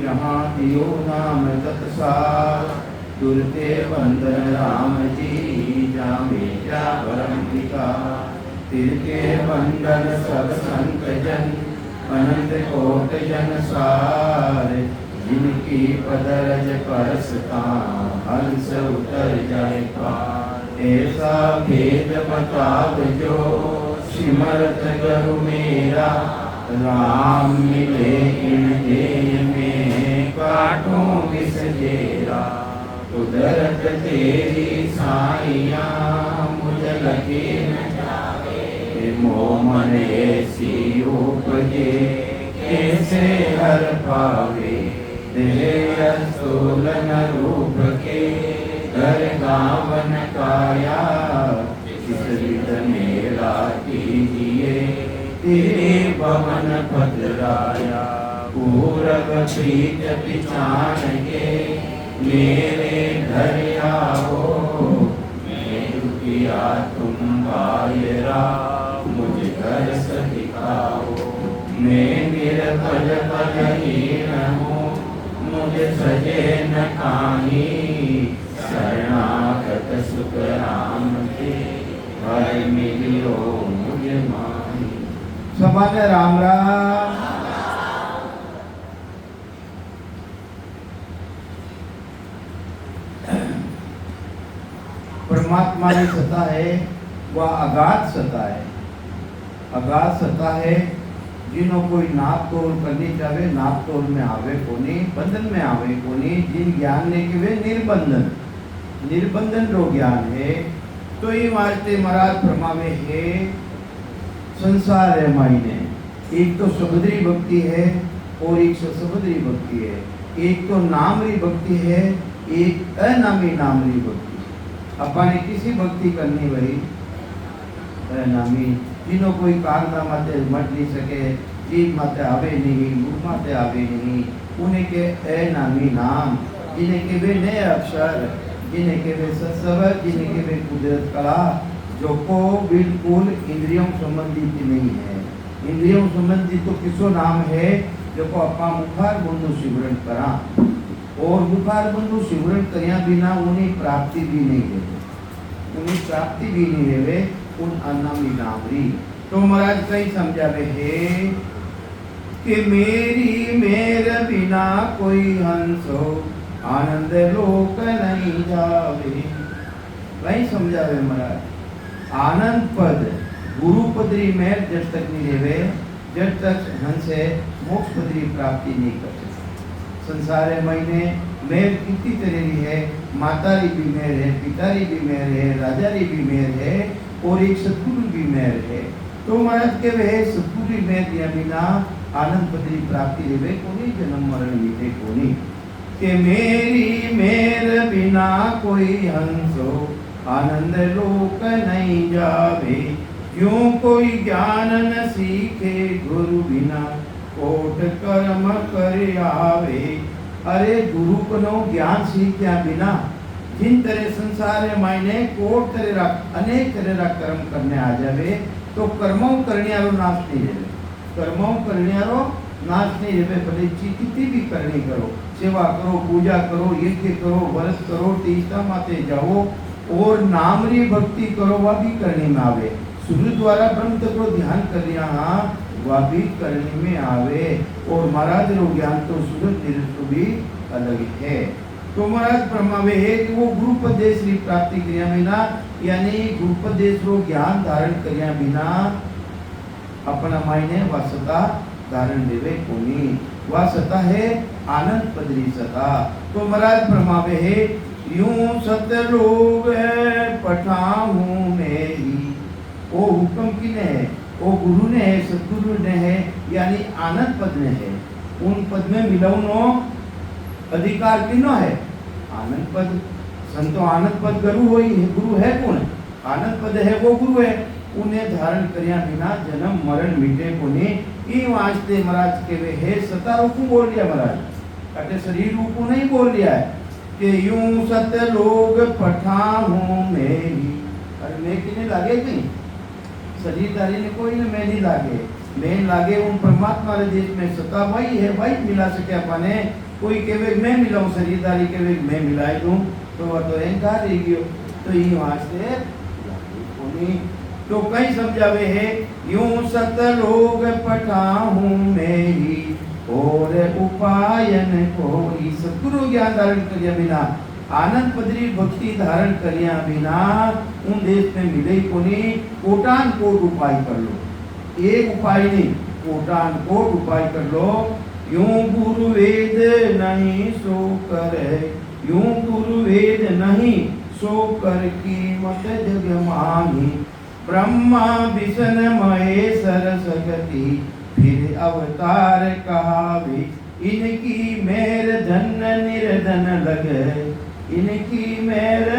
यहाँ दियो नाम तत्सार, तुरते बंधन राम जी, जामे जा परम्पिका। तिरके बंधन सब संत जन, अनंत कोट जन सार, जिनकी पदरज परसता, हंस उतर जाए पार। ऐसा भेद बताव जो, सिमरत गरु मेरा, राम मिले इन देह में, काटों विष जेरा। कुदरत तेरी साइया, मुझ लगे न जावे, मोह मन ऐसी उपजे, कैसे हर पावे। देह स्थूलन रूप के, घर गावन काया, इस विध मेरा कीजिए, तेरे भवन भद्राया। पूरब प्रीत पिछान के, मेरे घर आओ, मैं दुखिया तुम भाईरा, मुझे घर सदिखाओ। मैं निर्बल बलहीन हूँ, मुझे सजे न काहीं, शरणागत सुख राम के, भाई मिलियो मुझे माही। समाने राम राम। परमात्मा की सत्ता है वह अगाध सत्ता है। अगाध सत्ता है, जिन्हों कोई नाप तोड़ करनी चाहे नाप तोड़ में आवे कोनी, बंधन में आवे कोनी। जिन ज्ञान ने के वे निर्बंधन, निर्बंधन रो ज्ञान है। तो ये वास्ते महाराज फरमावे है, संसार है मायने, एक तो सुभद्री भक्ति है और एक ससुभद्री भक्ति है। एक तो नामरी भक्ति है, एक अनामी नामरी भक्ति। अपने किसी भक्ति करनी वही अनामी, जिन्हों कोई कागदा माते मट नहीं सके, जीव माते आवे नहीं, मुख माते आवे नहीं, उन्हें के अनामी नाम, जिन्हें के वे नए अक्षर, जिन्हें के वे सत्सवर, जिन्हें के वे कुदरत कला, जो को बिल्कुल इंद्रियों संबंधित नहीं है। इंद्रियों संबंधित तो किसो नाम है, जो को अपा मुखार बंधु सिमरन करा, और मुखार बंधु सिमरन करिया बिना उन्हें प्राप्ति भी नहीं देवे, उन्हें प्राप्ति भी नहीं देवे उन अनामी नामरी। तो महाराज कई समझावे है कि मेरी मेर बिना कोई हंसो, आनंद लोक नहीं जावे। वही समझावे महाराज। आनंद पद गुरु पदरी में जब तक नहीं देवे, जब तक हंसे मोक्ष पदरी प्राप्ति नहीं कर सकते। संसार महीने मेर कितनी तरह की है, मातारी भी मेर है, पितारी भी मेर है, राजारी भी मेर है, और एक सतगुरु भी मेर है। तो महाराज के वे सतगुरु मेर दिया बिना आनंद पदरी प्राप्ति देवे कोनी, जन्म मरण मिटे कोनी। कि मेरी मेर बिना कोई हंसो, आनंद लोक नहीं जावे। क्यों कोई ज्ञान न सीखे, गुरु बिना कोट कर्म कर आवे। अरे गुरु को नो ज्ञान सीख्या बिना, जिन तरह संसार है मायने कोट तरह अनेक तरह कर्म करने आ जावे, तो कर्मों करने आरो नाश नहीं देवे। कर्मों करने आरो नाश नहीं देवे। भले कितनी भी करनी करो, सेवा करो, पूजा करो, यज्ञ करो, व्रत करो, तीर्था माते जाओ, और नामरी भक्ति करो, वह भी करने में आवे। सूर्य द्वारा ब्रह्म तत्व को ध्यान कर लिया, हाँ वह भी करने में आवे। और महाराज रो ज्ञान तो सूरज निरस्तु भी अलग है। तो महाराज फरमावे है कि वो गुरुपदेश की प्राप्ति क्रिया बिना, यानी गुरुपदेश रो ज्ञान धारण करिया बिना अपना मायने वासता धारण देवे कोनी। वह सता है आनंद पदरी सता। तो महाराज फरमावे है, यूं सत लोग पठाऊं मैं ही। वो हुक्म किने है, वो गुरु ने है, सतगुरु ने है, यानी आनंद पद ने है। उन पद में मिलौनो अधिकार किनो है, आनंद पद। संतो आनंद पद गुरु होई है, गुरु है कौन? आनंद पद है वो गुरु है। उन्हें धारण करिया बिना जन्म मरण मिटे कोने। ई वास्ते महाराज के वे है सता रूपू बोल लिया महाराज, अटे शरीर रूपू नहीं बोल लिया है कि यूं सत लोग पठाऊं मैं ही। अरे मैं किने लागे नहीं, शरीरदारी ने कोई ने मैं नहीं लागे, मैं लागे उन परमात्मा रे देश में सता वही है, वही मिला सके अपने। कोई कहे मैं मिलाऊं शरीरदारी कहे मैं मिलाई दूं तो वह तो अहंकार रह गयो। तो ये वास्ते कोनी तो कई समझावे है यूं सत लोग पठाऊं मेरी और उपायन कोई। सतगुरु ज्ञान धारण करिया बिना आनंद पदरी भक्ति धारण करिया बिना उन देश में मिले कोनी। कोटान कोट उपाय कर लो, एक उपाय नहीं कोटान कोट उपाय कर लो। यूं गुरु वेद नहीं सो कर, यूं गुरु वेद नहीं सो कर कीमत जग मानी। ब्रह्मा विष्णु महेश सरस्वती फिर अवतार कहावे। इनकी मेर धन निर्धन लगे, इनकी मेर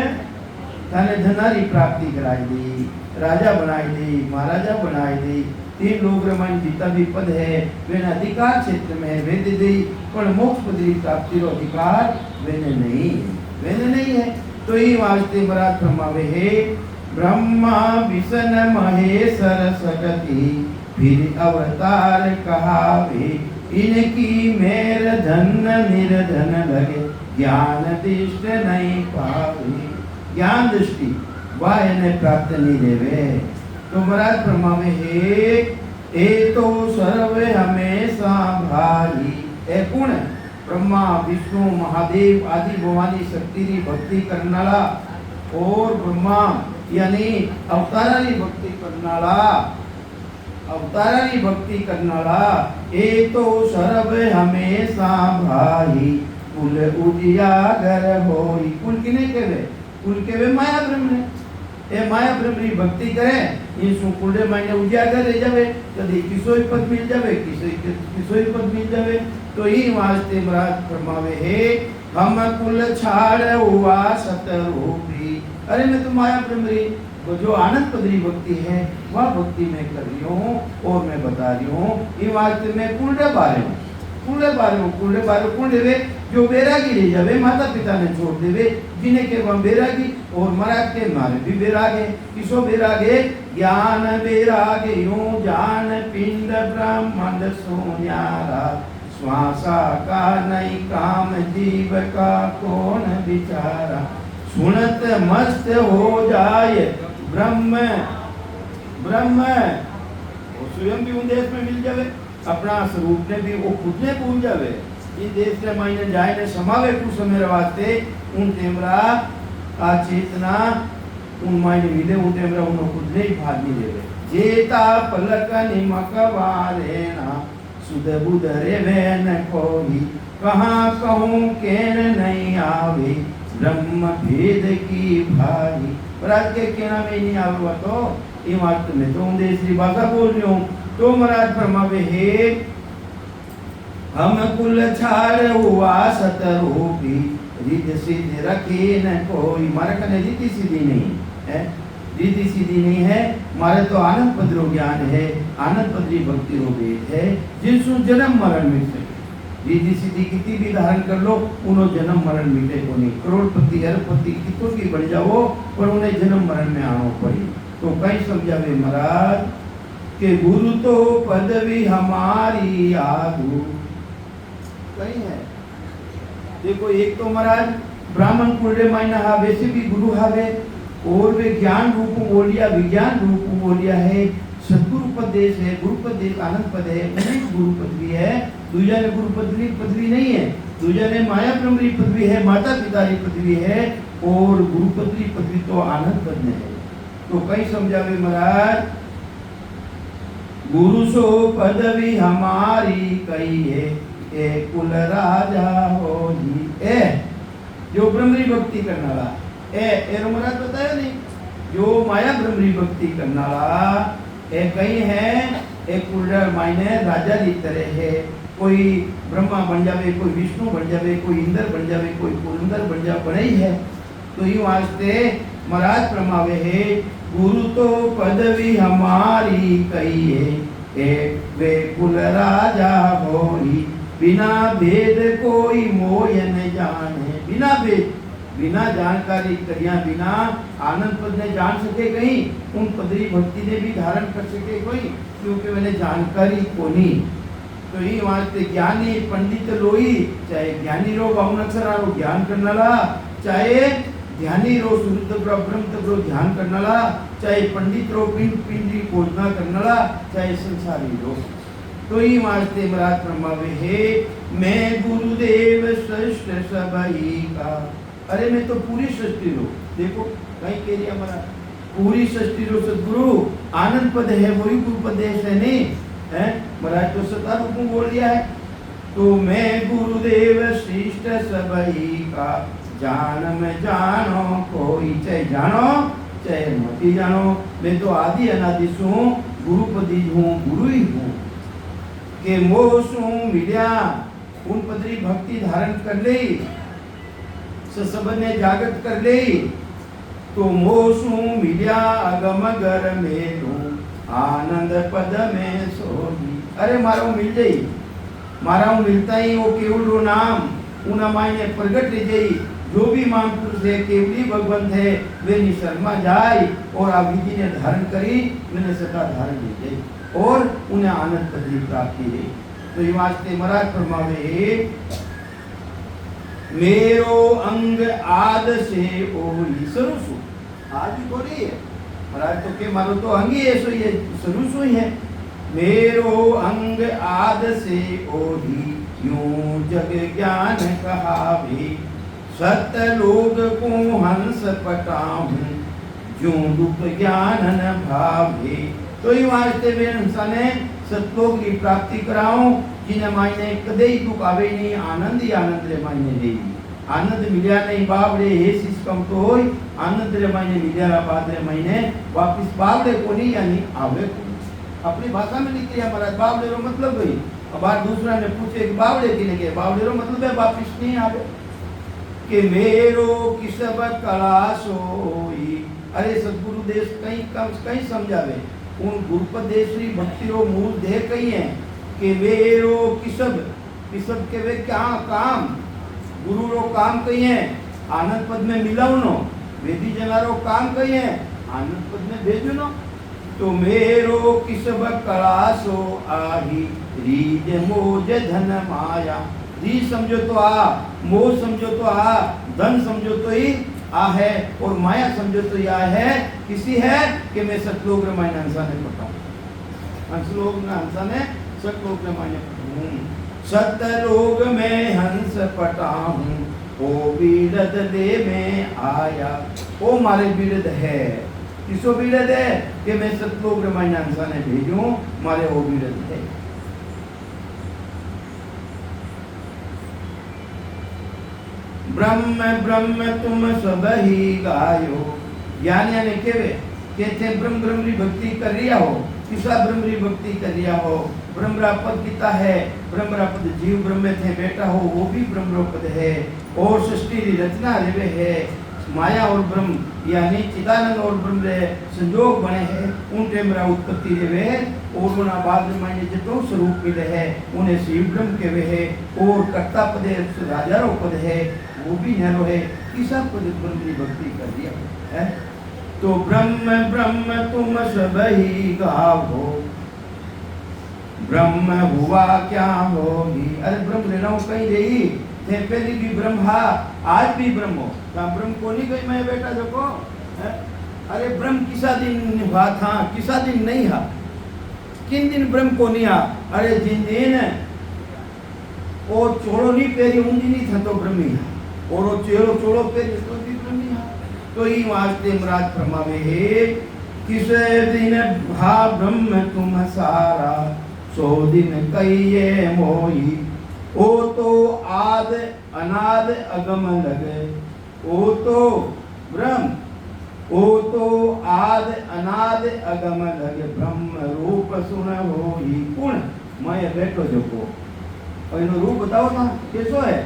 तने धनारी प्राप्ति कराई दी, राजा बनाई दी, महाराजा बनाई दी। 3 लोक रामायण जितना भी पद है वे अधिकार क्षेत्र में वे दे दी, पर मोक्ष पद की प्राप्ति रो अधिकार वेने नहीं है, वेने नहीं है। तो ये वास्ते महाराज फरमावे है ब्रह्मा विष्णु महेश सरस्वती फिर अवतार कहावे। इनकी मेर धन निर्धन लगे, ज्ञान दृष्टि नहीं पावे। ज्ञान दृष्टि वह इन्हें प्राप्त नहीं देवे। तो महाराज फरमावे है ए तो सर्वे हमेशा भाई। ए कौन है? ब्रह्मा विष्णु महादेव आदि भवानी शक्ति की भक्ति करने वाला और ब्रह्मा यानी अवतारानी भक्ति करने वाला, अवतारानी भक्ति करने वाला। ए तो सर्वे हमेशा भाई कुल उजियागर होई। कुल किने केवे? कुल केवे माया ब्रह्म ने। ए माया ब्रह्म की भक्ति करे इन कुंडे मायने उजागर रह जावे, कभी किसोई पद मिल जावे, किसोई पद मिल जावे। तो ही वास्ते महाराज फरमावे है हम कुल छाड़ हुआ सतरूपी। अरे मैं तो माया ब्रह्म वो जो आनंद पदरी भक्ति है वह भक्ति मैं कर रही हूँ और मैं बता रही हूँ। ये वास्ते मैं कुंडे बारे हूँ, कुंडे बारे हूँ, कुंडे बारे कुंडे वे जो बेरागी रह जावे माता पिता ने छोड़ देवे, जिन्हें के वह बेरागी और महाराज के मारे भी बेरागे। किसो बेरागे? ज्ञान बेरागे यूं जान पिंड ब्रह्मांड सोन्यारा। श्वासा का नहीं काम जीव का कौन बिचारा। सुनत मस्त हो जाए ब्रह्म, ब्रह्म वो स्वयं भी उन देश में मिल जावे, अपना स्वरूप ने भी वो खुद ने भूल जावे। इन देश से मायने जाए ने समावे कुछ समय वास्ते उन तेमरा आ चेतना उन मायने मिले उन तेमरा उन खुद ने भाग नहीं देवे। जेता पलक निमक वारेना सुध बुध रे वैन कोई। कहाँ कहूँ केन नहीं आवे ब्रह्म भेद की भाई। महाराज के कहना में नहीं आवे तो ये बात में तो उन देश की भाषा बोल रही हूँ। तो महाराज फरमावे है हम कुल छाड़ हुआ सतरूपी। रिद्धि सिद्धि रखी न कोई। मारे कने रिद्धि सिद्धि नहीं है, रिद्धि सिद्धि नहीं है। मारे तो आनंद पदरो ज्ञान है, आनंद पदरी भक्ति रो वेद है जिसु जन्म मरण मिट सके। रिद्धि सिद्धि कितनी भी धारण कर लो उन्हों जन्म मरण मिटे को नहीं। करोड़पति अरबपति कितों की बन जाओ पर उन्हें जन्म मरण में आना पड़ी। तो कई समझावे महाराज के गुरु तो पदवी हमारी आगू कहीं है। देखो एक तो महाराज ब्राह्मण कुंडे मायना हा वैसे भी गुरु हावे और वे ज्ञान रूप बोलिया विज्ञान रूप बोलिया है। सदगुरु पद देश है, गुरु पद देश आनंद पद है, उन्हीं गुरु पदवी है। दूजा ने गुरु पदवी नहीं है, दूजा ने माया ब्रह्म की पदवी है, माता पिता की पदवी है और गुरु पदवी तो आनंद पद में है। तो कई समझावे महाराज गुरु सो पदवी हमारी कही है ए कुल राजा हो जी। ए जो ब्रह्मरी भक्ति करने वाला ए महाराज बताया नहीं जो माया ब्रह्मरी भक्ति करने वाला ए कहीं है एक कुल मायने राजा की तरह है। कोई ब्रह्मा बन जावे, कोई विष्णु बन जावे, कोई इंद्र बन जावे, कोई पुरंदर बन जा बने ही है। तो ये वास्ते महाराज फरमावे है गुरु तो पदवी हमारी कही है ए वे कुल राजा होई। बिना भेद कोई मोय न जाने। बिना भेद बिना जानकारी करिया बिना आनंद पद ने जान सके कहीं उन पदरी भक्ति ने भी धारण कर सके कोई, क्योंकि मैंने जानकारी को नहीं। तो ये वास्ते ज्ञानी पंडित लोई, चाहे ज्ञानी रो भावनक्षरा रो ज्ञान करनाला, चाहे ध्यानी रो शुद्ध ब्रह्म तत्व रो ध्यान करनाला, चाहे पंडित रो पिंड पिंडी खोजना करनाला, चाहे संसारी रो। तो ये वास्ते महाराज फरमावे है मैं गुरुदेव श्रेष्ठ सबई का। अरे मैं तो पूरी सृष्टि रो, देखो कहीं कह रही हमारा पूरी सृष्टि रो सदगुरु आनंद पद है, वही गुरु पदेश है नहीं है महाराज, तो सता रूप में बोल दिया है। तो मैं गुरुदेव श्रेष्ठ सबई का जान में जानो कोई, चाहे जानो चाहे मत जानो, मैं तो आदि अनादि हूँ, गुरुपदी हूँ, गुरु ही हूँ। के मोसू मिल्या उन पदरी भक्ति धारण कर ले, सबने जागृत कर ले, तो मोसू मिल्या अगम गर में आनंद पद में सोगी। अरे मारो मिल जाई, मारा मिलता ही वो केवल रो नाम उना मायने प्रगट ले जाई। जो भी महापुरुष है केवली भगवंत है वे निशर्मा जाए और आ विधि ने धारण करी, मैंने सदा धारण ले जाई और उन्हें आनंद पदरी प्राप्ति रही। तो ये वास्ते महाराज फरमावे मेरो अंग आद से ओ सरुसु, आज भी बोली है महाराज, तो के मारो तो अंग ही ऐसो ये सरुसु ही है। मेरो अंग आद से ओही यूं जग ज्ञान कहा भी, सत्य लोग को हंस पटाऊं जो दुख ज्ञान न भावे। तो ये वास्ते वे इंसाने सतलोक की प्राप्ति कराऊं जिन्हें मायने कदे ही दुख आवे नहीं, आनंद ही आनंद रे मायने दे। आनंद मिलिया नहीं बाप रे हे सिस्कम तो होई, आनंद रे मायने मिलिया बाद रे मायने वापिस बाप रे कोनी यानी आवे कोनी। अपनी भाषा में लिख दिया महाराज बावड़े रो मतलब वही। अब बात दूसरा ने पूछे कि बावड़े की लगे, बावड़े रो मतलब है वापिस नहीं आवे कि मेरो किसब कला सोई। अरे सदगुरु देश कहीं समझावे उन गुरुपदेश्वरी भक्ति रो मूल देह कहीं है कि मेरो किसब, किसब के वे क्या काम, गुरु रो काम कहीं है आनंद पद में मिलाऊ नो, वेदी जना रो काम कहीं है आनंद पद में भेजो नो। तो मेरो किसब कला सो आही रीज मोज धन माया। री समझो तो आ, मोह समझो तो आ, धन समझो तो ही आ है और माया समझो तो यह है किसी है कि मैं सतलोक रामायण हंसा ने पढ़ाऊं, हंसलोक न हंसा ने सतलोक रामायण पढ़ाऊं। सतलोक में हंस पटाऊं ओ बीरद ले में आया। ओ मारे बीरद है, किसो बीरद है कि मैं सतलोक रामायण हंसा ने भेजूं, मारे ओ बीरद है। ब्रह्म ब्रह्म तुम सब ही गायो। ज्ञानिया ने केवे कहते ब्रह्म ब्रह्म री भक्ति कर रिया हो, किसा ब्रह्म री भक्ति कर रिया हो। ब्रह्मरा पद किता है, ब्रह्मरा पद जीव ब्रह्म थे बेटा हो वो भी ब्रह्म पद है। और सृष्टि री रचना रेवे है, माया और ब्रह्म यानी चिदानंद और ब्रह्म रे संयोग बने हैं, उन टेमरा उत्पत्ति रेवे और उना बाद मायने जतो स्वरूप मिले है उन्हें शिव ब्रह्म केवे है। और कर्ता पद राजारो पद है वो भी नरो है, किसा पद ब्रह्म की भक्ति कर दिया है। तो ब्रह्म ब्रह्म तुम सब ही गावो, ब्रह्म हुआ क्या होगी। अरे ब्रह्म लेना कहीं रही थे, पहले भी ब्रह्म हा आज भी ब्रह्म हो, ब्रह्म को नहीं गई मैं बेटा देखो। अरे ब्रह्म किसा दिन हुआ था, किसा दिन नहीं हा, किन दिन ब्रह्म को नहीं हा। अरे जिन दिन वो चोड़ो नहीं पेरी उन दिन ही था तो ब्रह्म ही हा, और वो चोड़ो चोड़ो पेरी तो भी ब्रह्म ही हा। तो ही वास्ते महाराज फरमावे है किस दिन हा ब्रह्म तुम सारा, सो दिन कहिए मोही। ओ तो आद अनाद अगम लगे, ओ तो ब्रह्म, ओ तो आद अनाद अगम लगे। ब्रह्म रूप सुन होई कुण, मैं बैठो जो को और इनो रूप बताओ ना कैसो है।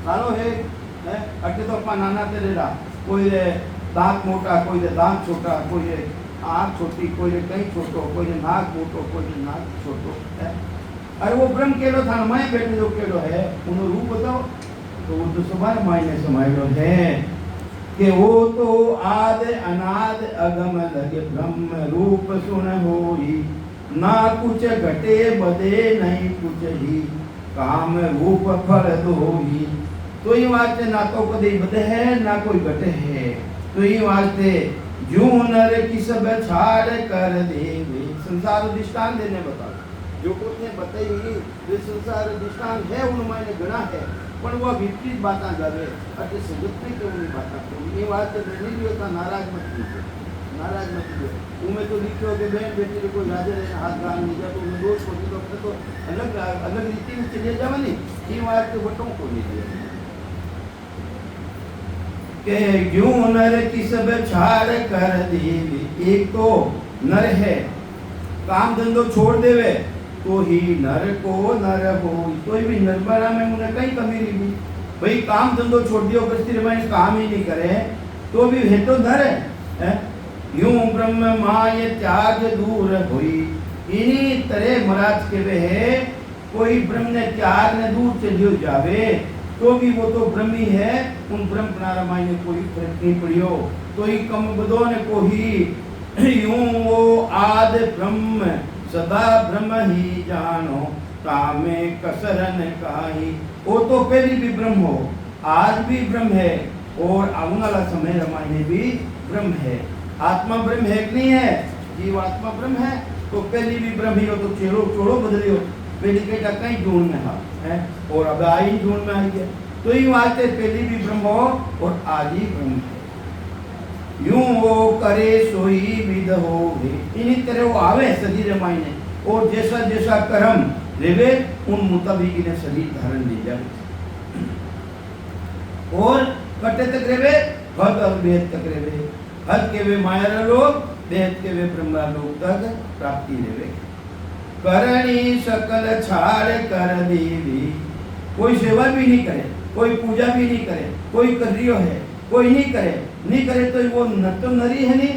सारो है अटे तो अपना नाना तेरे रा, कोई रे दांत मोटा, कोई रे दांत छोटा, कोई रे आँख छोटी, कोई रे कहीं छोटो, कोई रे नाक मोटो, कोई रे नाक छोटो है। अरे वो ब्रह्म केलो था, मैं बैठे जो केलो है उन्होंने रूप बताओ। तो वो तो सुबह मायने समायो है कि वो तो आद अनाद अगम लगे। ब्रह्म रूप सुन होई ना कुछ घटे बदे नहीं कुछ ही काम रूप फल दो ही। तो ये वास्ते ना तो कदे बदे है ना कोई घटे है। तो ये वास्ते जो नर की सब छाड़ कर देवे। संसार दृष्टांत देने बता जो कुछ ने बताई वे संसार दृष्टांत है उनमें गणा है पर वो विपरीत बातें जावे अटे संगत में क्यों नहीं बातें तो ये बात नहीं लियो तो नाराज मत कीजिए नाराज मत कीजिए। उमें तो लिखो कि बहन बेटी को कोई राजे रहे हाथ गाल नहीं जाए तो उन्हें दोष होती तो अपने तो अलग अलग रीति में चले जावे नहीं ये बात तो बटों को नहीं दिया के यूं नर की सब छाड़ कर देवी। एक तो नर है काम धंधो छोड़ देवे तो ही नर को नर हो। तो भी नरबरा में उन्हें कहीं कमी नहीं भाई काम धंधो छोड़ दियो गृहस्थी में काम ही नहीं करे तो भी है तो नर है। यूं ब्रह्म माय त्याग दूर हुई इन्हीं तरह महाराज के वे है कोई ब्रह्म ने त्याग ने दूर चलियो जावे तो भी वो तो ब्रह्म ही है। उन ब्रह्म प्रारमाय ने कोई फर्क नहीं पड़ियो तो ही कम बदो ने को ही यूं वो आद ब्रह्म सदा ब्रह्म ही जानो तामे कसरन काही। वो तो पहले भी ब्रह्म हो आज भी ब्रह्म है और आने वाला समय रमायने भी ब्रह्म है। आत्मा ब्रह्म है कि नहीं है जीव आत्मा ब्रह्म है तो पहले भी ब्रह्म ही हो तो चेड़ो चोड़ो बदलियो पहले बेटा कहीं जून में है और अब आई जून में आई है तो ये वास्ते पहले भी ब्रह्म हो और आज ही ब्रह्म है। यूं वो करे सोई विद हो इन्हीं तरह वो आवे शरीर मायने और जैसा जैसा कर्म रेवे उन मुताबिक इन्हें शरीर धारण ले जाए और कटे तक रेवे हद और वेद तक रेवे हद के वे माया लोग वेद के वे ब्रह्मा लोग तक प्राप्ति रेवे। करणी सकल छाड़ कर देवी। कोई सेवा भी नहीं करे कोई पूजा भी नहीं करे कोई करियो है कोई नहीं करे तो वो नर तो नरी है नहीं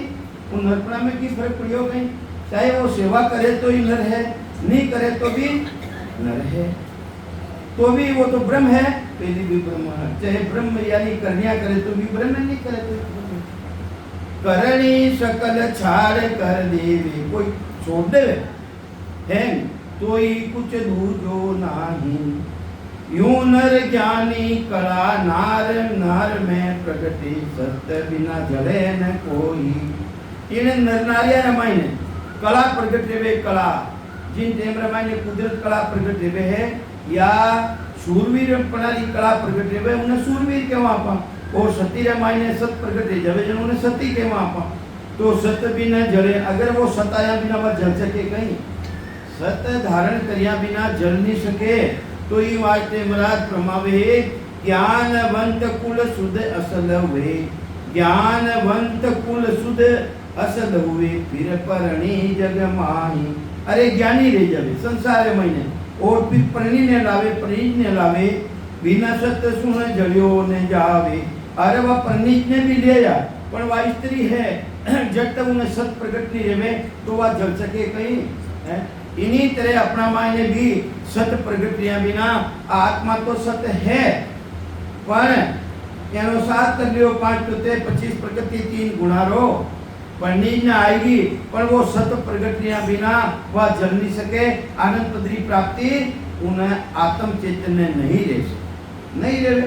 उन नरपणा में की फर्क पड़ियो कहीं चाहे वो सेवा करे तो ही नर है नहीं करे तो भी नर है तो भी वो तो ब्रह्म है पहले भी ब्रह्म है चाहे ब्रह्म यानी करनिया करे तो भी ब्रह्म नहीं करे तो ब्रह्म। करणी सकल छाड़ कर देवे कोई छोड़ देवे है तो ही कुछ दूजो नहीं। यूं नर ज्ञानी कला नार नार में प्रगति सत्य बिना जले न कोई। इन नर नारिया रमायने कला प्रगट वे कला जिन टेम रमायने कुदरत कला प्रगट वे है या शूरवीर प्रणाली कला प्रगट वे उन्हें शूरवीर केवा आपा और सती रमायने सत प्रगट जवे जन उन्हें सती केवा आपा। तो सत्य बिना जले अगर वो सताया बिना वह जल सके कहीं सत्य धारण करिया बिना जल नहीं सके तो ये वास्ते महाराज प्रमावे ज्ञानवंत कुल सुध असल हुए ज्ञानवंत कुल सुध असल हुए फिर परणी जग माही। अरे ज्ञानी रह जावे संसार महीने और फिर परणी ने लावे बिना सत्य सुन जलियो ने जावे। अरे वह परणी ने भी ले जा पर वह स्त्री है जब तक उन्हें सत्य प्रकट नहीं रहे तो वह जल सके कहीं है। इन्हीं तरह अपना मायने भी सत्य प्रगतियां बिना आत्मा तो सत्य है पर अनुसार कर लियो 5 तत्व 25 प्रकृति 3 गुणारो पर नींद न आएगी पर वो सत्य प्रगतियां बिना वह जल नहीं सके आनंद पदरी प्राप्ति उन्हें आत्म चैतन्य नहीं रहे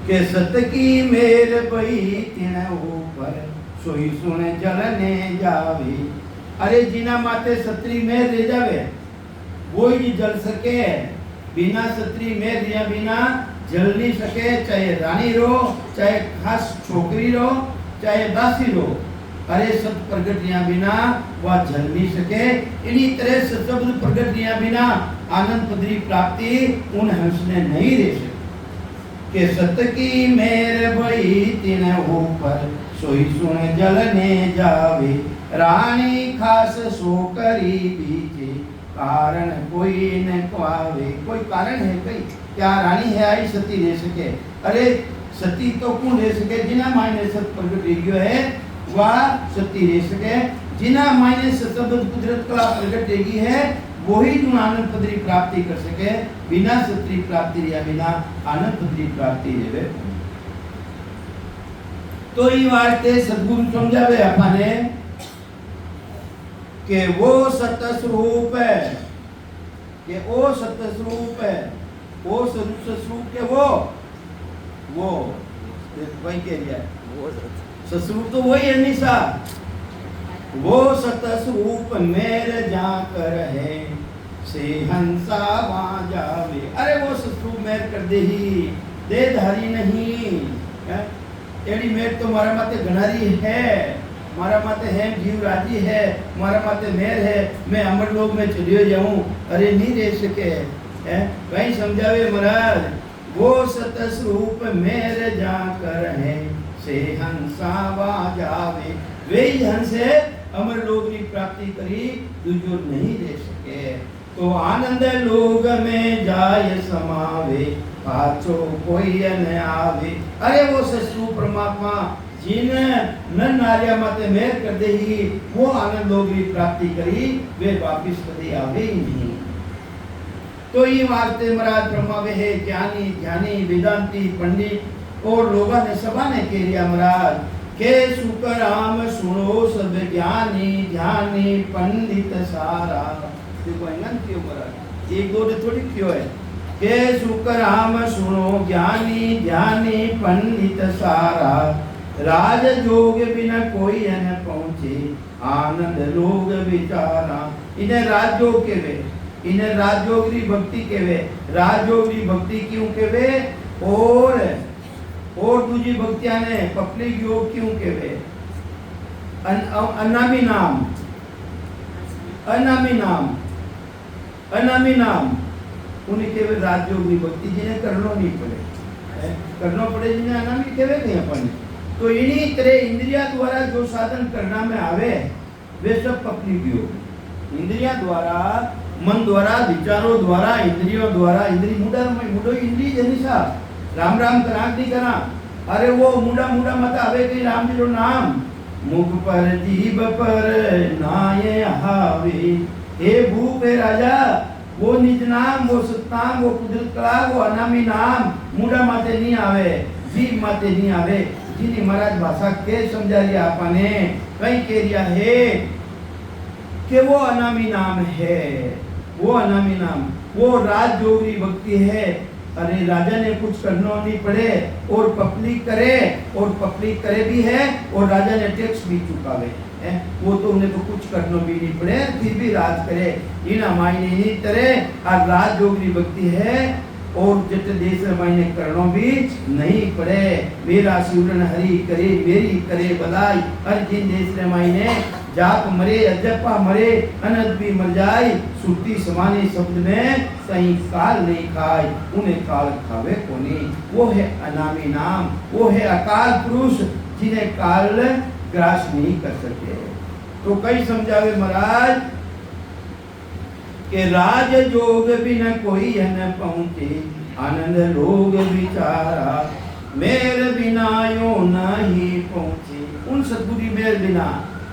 के सत्य की मेर बई तिन ऊपर सोई सुने जलने जावे। अरे जिना माते सत्री में रह जावे वो ही जल सके बिना सत्री में रिया बिना जल नहीं सके चाहे रानी रो चाहे खास छोकरी रो चाहे दासी रो। अरे सब प्रगटियां बिना वह जल नहीं सके। इन्हीं तरह से शब्द प्रगटियां बिना आनंद पदरी प्राप्ति उन हंस ने नहीं रह सके के सत्य की मेर भई तिन ऊपर सोई सुन जलने जावे। रानी खास सो करी बीजे कारण कोई न पावे। कोई कारण है कहीं क्या रानी है आई सती रह सके। अरे सती तो कौन रह सके जिना मायने सत प्रगट रेगियो है वह सती रह सके। जिना मायने शब्द कुदरत कला प्रगट रेगी है वही जो आनंद पदरी प्राप्ति कर सके बिना सती प्राप्ति या बिना आनंद पदरी प्राप्ति रेवे। तो ये वास्ते सद्गुरु समझावे अपने कि वो सत्य स्वरूप है, कि वो सत्य स्वरूप है, वो स्वरूप के वो वही कह दिया है, वो स्वरूप तो वही है निशा। वो सत्य स्वरूप मेरे जाकर है से हंसा वहां जावे। अरे वो स्वरूप मेर कर दे ही देधारी नहीं है, एड़ी मेर तो मारा माते घनारी है, मारा माते है जीव राजी है, मारा माते मेर है, मैं अमर लोक में चलियो जाऊं। अरे नहीं रह सके है, कहीं समझावे महाराज। वो सत्य स्वरूप मेरे जाकर है से हंसावा जावे। वे ही हंस है, अमर लोक की प्राप्ति करी, दूजो नहीं रह सके। तो आनंद लोग में जाय समावे, पाछो कोई न आवे। अरे वो सच्चू परमात्मा जिन नर नारिया माते मेहर कर दे ही वो आनंद लोग की प्राप्ति करी, वे वापिस कभी आवे ही नहीं। तो ये वास्ते महाराज ब्रह्मा वे है ज्ञानी ध्यानी वेदांती पंडित और लोगों ने सभा ने कह दिया महाराज के सुकर राम सुनो सब ज्ञानी ध्यानी पंडित सारा। देखो इंगन क्यों महाराज, एक दो ने थोड़ी क्यों है के सुकर राम सुनो ज्ञानी ध्यानी पंडित सारा। राज जोग बिना कोई न पहुंचे आनंद लोग विचारा। इन्हें राजयोग के वे, इन्हें राजयोग की भक्ति के वे, राजयोग की भक्ति क्यों के वे और दूसरी भक्तियां ने पब्लिक योग क्यों के वे। अनामी नाम अनामी नाम अनामी नाम उन्हें के वे राजयोग की भक्ति जिन्हें करना नहीं पड़े, करना पड़े जिन्हें अनामी के वे नहीं अपन। तो इन्हीं तरह इंद्रिया द्वारा जो साधन करना में आवे वे सब पब्लिक योग। इंद्रिया द्वारा मन द्वारा विचारों द्वारा इंद्रियों द्वारा इंद्री मुडा मुडो इंद्री जनिसा राम राम करा नहीं करा। अरे वो मुडा मुडा मत आवे कि राम जी रो नाम मुख पर जीभ पर नाये हावे। हे भूप हे राजा वो निज नाम वो सतनाम वो कुदरत कला वो अनामी नाम मुडा माते नहीं आवे जीभ माते नहीं आवे। जिन्हें महाराज भाषा के समझा रिया आपने कहीं कह रिया है कि वो अनामी नाम है, वो अनामी नाम वो राजयोगी भक्ति है। अरे राजा ने कुछ करना नहीं पड़े और पब्लिक करे भी है और राजा ने टैक्स भी चुकावे है, वो तो उन्हें तो कुछ करना भी नहीं पड़े फिर भी राज करे। इन मायने नहीं तरह और राजयोगी भक्ति है और जट देश मायने करना भी नहीं पड़े। मेरा शिवरण हरि करे मेरी करे बलाई। हर जिन देश मायने जाप मरे अजपा मरे अनंत भी मर जाए। सुरती समाने शब्द में कहीं काल नहीं खाए उन्हें काल खावे कोनी। वो है अनामी नाम, वो है अकाल पुरुष जिन्हें काल ग्रास नहीं कर सके। तो कई समझावे महाराज के राज जोग बिना कोई न पहुंचे आनंद लोग विचारा। मेर बिना यो नहीं पहुंचे। उन सद्गुरु मेर बिना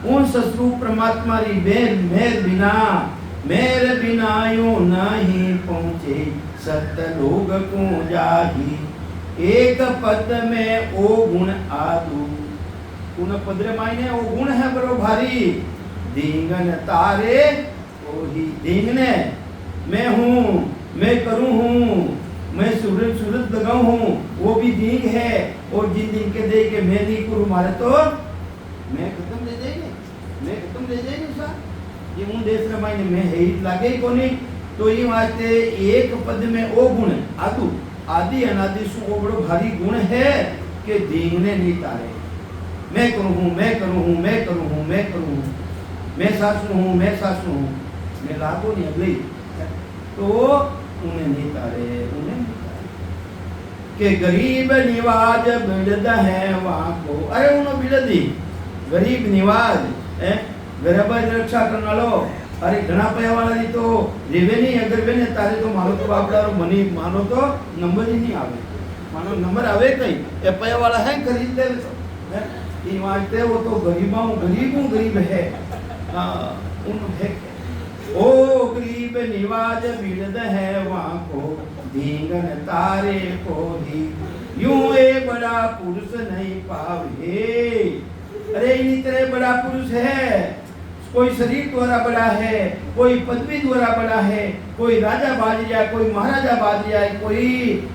उन सस्वरूप परमात्मा री मेर बिना मेरे बिना यो नहीं पहुंचे सत्य लोग को जाही। एक पद में ओ गुण आदू उन पदरे मायने ओ गुण है बरो भारी। दींगन तारे ओही दींगने मैं हूँ मैं करूँ हूँ मैं सूरज लगाऊं हूँ वो भी दींग है। और जिन दिन के दे के मैं नहीं करूँ मारे तो मैं खत्म ले जाएंगे मैं खत्म ले जाएंगे सर। ये उन देश मायने में है ही लागे को नहीं। तो ये वास्ते एक पद में ओ गुण आदु आदि अनादि सु ओ बड़ो भारी गुण है कि दींगने नहीं तारे। मैं करूँ हूँ मैं करूँ हूँ मैं करूँ हूँ मैं करूँ हूँ मैं सासू हूँ मैं सासू हूँ मैं लागू नहीं अगली। तो उन्हें नहीं तारे उन्हें नहीं तारे के गरीब निवाज बिड़द है वहाँ को। अरे उन्होंने बिड़दी गरीब निवाज है गरीब रक्षा करना लो। अरे घना पैया वाला नहीं तो रेवे नहीं अगर वे ने तारे तो मानो तो बापड़ा और मनी मानो तो नंबर ही नहीं आवे। मानो नंबर आवे कहीं ये पैया वाला है खरीद ले तो ये वास्ते वो तो गरीब है। हाँ उन है ओ गरीब निवाज बिड़द है वहाँ को दींगन तारे को ही यूं ए बड़ा पुरुष नहीं पावे। अरे इन्हीं तरह बड़ा पुरुष है कोई शरीर द्वारा बड़ा है, कोई पदवी द्वारा बड़ा है, कोई राजा बाजरिया, कोई महाराजा बाजरिया, कोई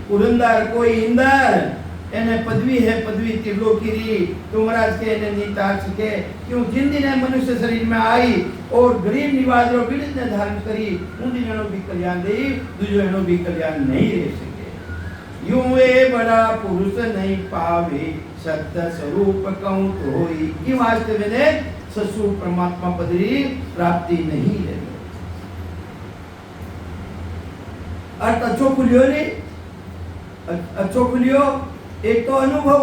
पुरंदर, कोई इंदर, एने पदवी है, पदवी त्रिलोकीरी, तो महाराज के एने नीतार सके क्यों जिन दिन मनुष्य शरीर में आई और गरीब निवाज रो पीड़ित ने धारण करी उन दिनों भी कल्याण दे, दूजो भी कल्याण नहीं रह सके। यूं वे बड़ा पुरुष नहीं पावे, सत्य स्वरूप कहूं तो ही, कि वास्तव में ससुर परमात्मा पदरी प्राप्ति नहीं है। अर्थ अच्छो खुलियो ने, अच्छो खुलियो। एक तो अनुभव,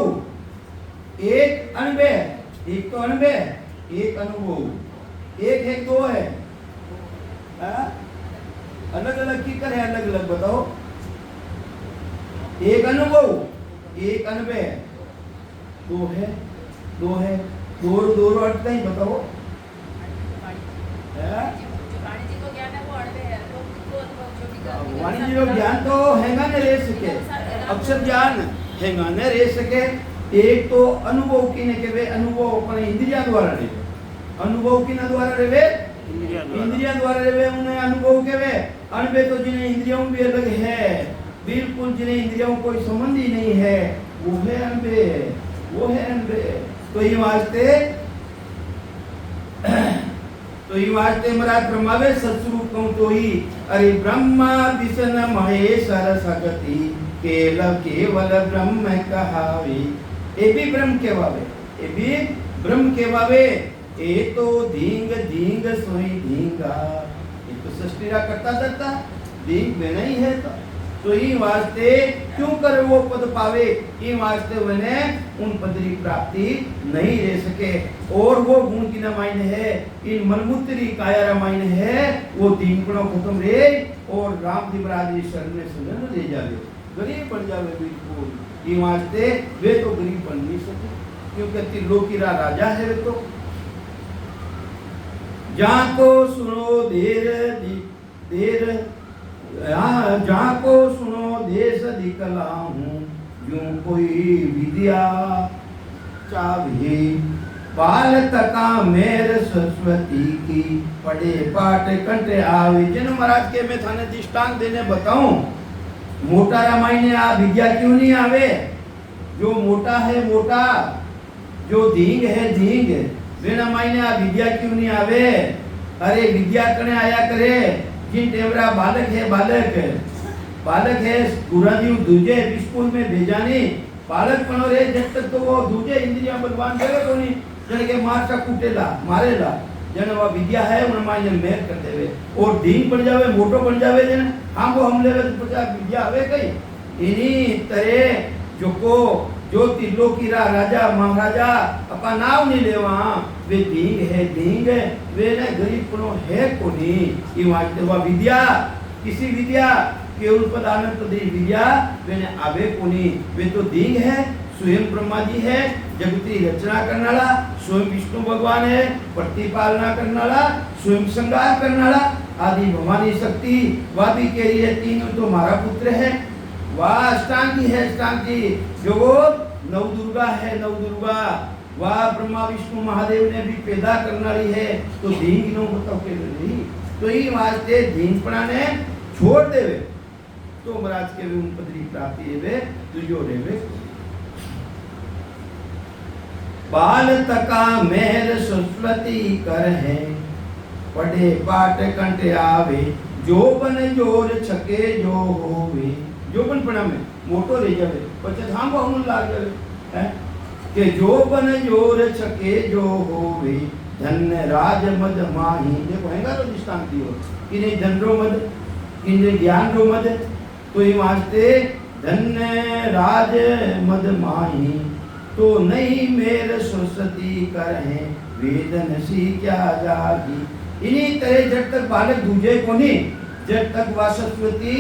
एक अनुभव, एक तो अनुभव, एक अनुभव, एक है दो है, अलग अलग की करे, अलग अलग बताओ। एक अनुभव, एक अनुभव, दो है, दो है, दो दो अर्थ नहीं बताओ। वाणिज्य रो ज्ञान तो हैंगा ने रह सके, अक्षर ज्ञान हैंगा ने रह सके। एक तो अनुभव की ने केवे, अनुभव अपने इंद्रिया द्वारा रे, अनुभव की ना द्वारा रेवे, इंद्रिया द्वारा रेवे, उन्हें अनुभव केवे। अनुभव तो जिन्हें इंद्रियों भी अलग है, बिल्कुल जिन्हें इंद्रियों कोई संबंध ही नहीं है, वो है अनुभव, वो है अनुभव। तो ये वास्ते महाराज ब्रह्मावे सत्स्वरूप कहूं तो ही, अरे ब्रह्मा विष्णु महेश्वर सगति केवल केवल ब्रह्म कहावे। ये भी ब्रह्म केवावे, ये भी ब्रह्म केवावे। ये तो धींग धींग सोई धींगा, ये तो सृष्टिरा करता करता धींग में नहीं है। तो ये वास्ते क्यों कर वो पद पावे, ये वास्ते वने उन पद की प्राप्ति नहीं रह सके। और वो गुण की मायने है, इन मनमूत्री काया मायने है, वो तीन गुणों खत्म रे और राम जी महाराज शरण में सुनन दे जावे, गरीब बन जावे बिल्कुल। ये वास्ते वे तो गरीब बन नहीं सके, क्योंकि त्रिलोकी रा राजा है वे तो। जहाँ को सुनो देर देर, जहाँ को सुनो देश दिखला हूँ, यूं कोई विद्या चाहे बाल तका मेर सरस्वती की, पढ़े पाठ कंठे आवे। जिन महाराज के मैं थाने दृष्टांत देने बताऊं, मोटा रामायण आ विद्या क्यों नहीं आवे? जो मोटा है मोटा, जो धींग है धींग, बिना मायने आ विद्या क्यों नहीं आवे? अरे विद्या करने आया करे, जिन टेवरा बालक है बालक है गुरुजी दूजे स्कूल में भेजानी, बालक पण रे जब तक तो वो दूजे इंद्रिया बलवान देवे कोनी, जन के मारसा कूटेला मारेला, जन वो विद्या है उन मायने मेर कर देवे और दीन पड़ जावे, मोटो बन जावे, जन हम लेवे तो पचा विद्या आवे कई। इनी तरह जो त्रिलोकी रा राजा महाराजा अपना नाम नहीं लेवा, वे दींग है दींग, वे ने गरीब पनो है कोनी। ये वास्ते वा विद्या, किसी विद्या केवल पद आनंद पद विद्या वे ने आवे कोनी। वे तो दींग है, स्वयं ब्रह्मा जी है, जगती रचना करने वाला स्वयं विष्णु भगवान है, प्रतिपालना करने वाला स्वयं संगार करने वाला आदि भवानी शक्ति। वह भी कह रही है तीनों तो हमारा पुत्र है, वह अष्टांगी है अष्टांगी, जो वो नव दुर्गा है नव दुर्गा, वह ब्रह्मा विष्णु महादेव ने भी पैदा करने वाली है। तो दीन नो बताओ के नहीं, तो ये वास्ते दीनपणा ने छोड़ देवे तो महाराज के उन पदरी प्राप्ति देवे तुझो देवे। बाल तका मेहर सरस्वती कर है, पढ़े पाठ कंठ आवे, जो बन जोर छके जो होवे। जो बन पड़ा में मोटो रह जावे पछे थांबो हम लाग जावे हैं के जो बन जोर छके जो होवे, धन्य राज मद माही। देखो हैगा तो दृष्टांत दियो कि नहीं धन रो मद, कि ज्ञान रो मद, तो ये वास्ते धन्य राज मद माही, तो नहीं मेर सरस्वती कर है, वेदन सी क्या जागी। इन्हीं तरह जब तक बालक दूजे को नहीं, जब तक वह सरस्वती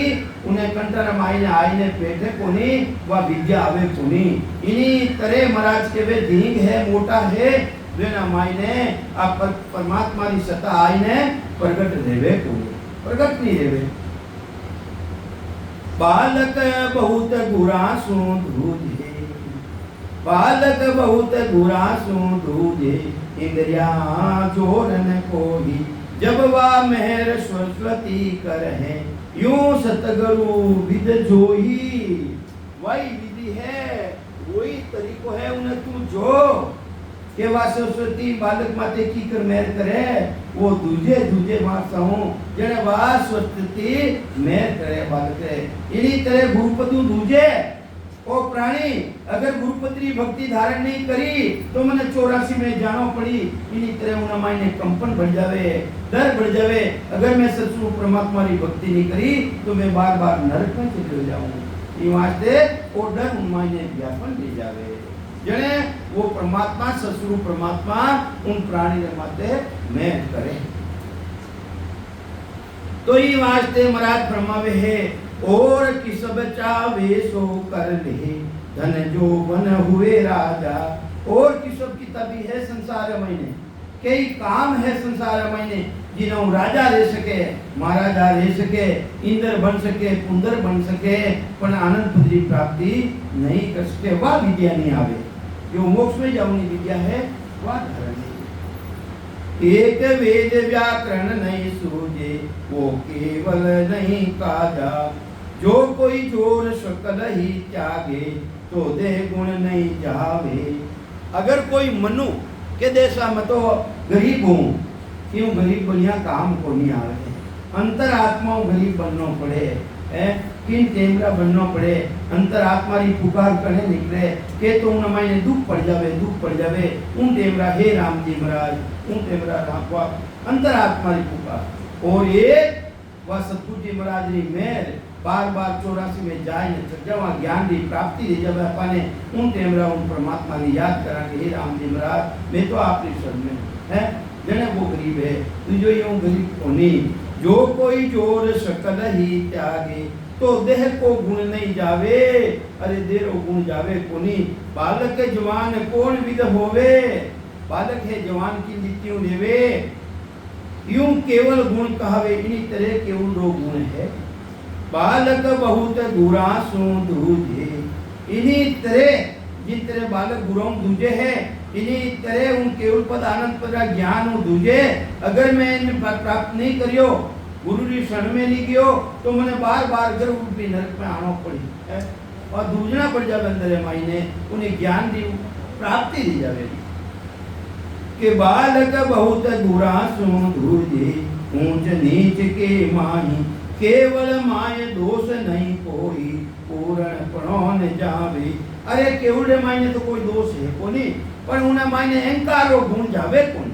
उन्हें कंठर मायने आईने बैठे कोनी, वह विद्या आवे कोनी। इन्हीं तरह महाराज के वे दींग है मोटा है, वे न मायने आप परमात्मा की सत्ता आईने प्रकट देवे कोनी, प्रकट नहीं देवे। बालक बहुत गुरासु दूधे, बालक बहुत गुरासु दूधे, इंद्रिया जोर न कोई, जब वा मेहर सरस्वती करहे, यूं सतगुरु विद जोही। वही विधि है, वही तरीको है, उन्हें तू जो के वा सरस्वती बालक माते की कर मेहर करे, वो दूजे दूजे मासाओं जने वा सरस्वती मेहर करे बालक रे। इन्हीं तरह गुरुपतु दूजे ओ प्राणी अगर गुरुपत्री भक्ति धारण नहीं करी तो मैंने 84 में जानो पड़ी। इन्हीं तरह उन मायने कंपन बढ़ जावे, डर बढ़ जावे। अगर मैं सत्संग परमात्मा की भक्ति नहीं करी तो मैं बार बार नरक में चले जाऊं। ये वास्ते वो डर उन मायने व्यापन ले जावे, जने वो परमात्मा ससुरु परमात्मा उन प्राणी रे माते में करे। तो ये वास्ते महाराज फरमावे है, और किस बचावे सो कर ले, धन जो बन हुए राजा। और किसब की तभी है संसार महीने, कई काम है संसार महीने जिन्हों राजा रह सके, महाराजा रह सके, इंद्र बन सके, पुंदर बन सके, पर आनंद पुत्री प्राप्ति नहीं कर सके। वह विद्या नहीं आवे जो मोक्ष में जाऊनी विद्या है, वह धर्म नहीं। एक वेद व्याकरण नहीं सूझे, वो केवल नहीं काजा। जो कोई जोर सकल ही त्यागे, तो दे गुण नहीं जावे। अगर कोई मनु के देशा में तो गरीब हूँ, क्यों गरीब बनिया काम को नहीं आवे, अंतरात्मा गरीब बनना पड़े है, किन टेमरा बनना पड़े, अंतरात्मा री पुकार करने निकले के तो उन मायने दुख पड़ जावे उन टेमरा हे राम जी महाराज, उन टेमरा रामवा अंतरात्मा री पुकार। और एक वह सतगुरु जी महाराज री मेहर बार बार 84 में जाए जब ज्ञान की प्राप्ति दे, जब अपने उन टेमरा उन परमात्मा की याद करा के हे राम जी महाराज मैं तो आपकी शरण में है, जने वो गरीब है, तू जो यूं गरीब कोनी। जो कोई जोर सकल ही त्यागे, तो देह को गुण नहीं जावे। अरे देह को गुण जावे कोनी। बालक जवान कौन विद होवे, बालक है जवान की नीतियों लेवे, यूं केवल गुण कहावे। इन्हीं तरह केवल दो गुण है, बालक बहुत गुरासु दूजे। इन्हीं तरह जिन तरह बालक गुराओं दूजे है, इन्हीं तरह उन केवल पद आनंद पद का ज्ञान हूँ दूजे। अगर मैं इन प्राप्त नहीं करियो, गुरु की शरण में नहीं गयो, तो मैंने बार बार गर्भ रूपी नरक में आना पड़ी है और दूजना पड़ जावे अंदर मायने, उन्हें ज्ञान की प्राप्ति दी जावे। के बालक बहुत गुरासु दूजे, ऊंच नीच के माही, केवल माय दोष नहीं कोई, पूर्ण प्रणोन जावे। अरे केवल मायने तो कोई दोष है कोनी, पर उन्हें मायने अहंकारो गुण जावे कोनी,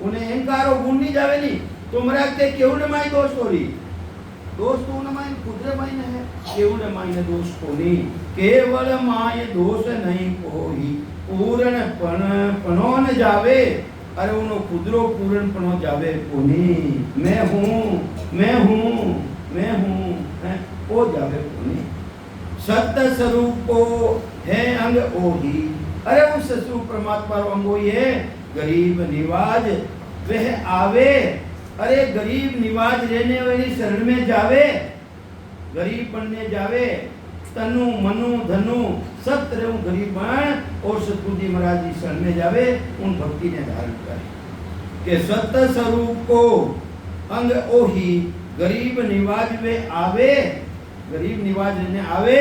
उन्हें अहंकारो गुण नहीं जावे नहीं। तो मरा के केवल माय दोष कोरी, दोष तो उन्हें मायने खुदरे मायने है, केवल मायने दोष कोनी। केवल माय दोष नहीं कोई, पूर्ण प्रणोन जावे। अरे उनो खुदरो पूर्ण प्रणो जावे कोनी। मैं हूँ वो जावे कोनी। सत्य स्वरूप को है अंग ओही। अरे उस स्वरूप परमात्मा रो अंग वही है। गरीब निवाज वह आवे। अरे गरीब निवाज रहने वाली शरण में जावे, गरीब बनने जावे, तनु मनु धनु सब तरह गरीब बन और सतगुरु जी महाराज जी शरण में जावे, उन भक्ति ने धारण करे के सत्य स्वरूप को अंग ओही। गरीब निवाज वे आवे, गरीब निवाज रहने आवे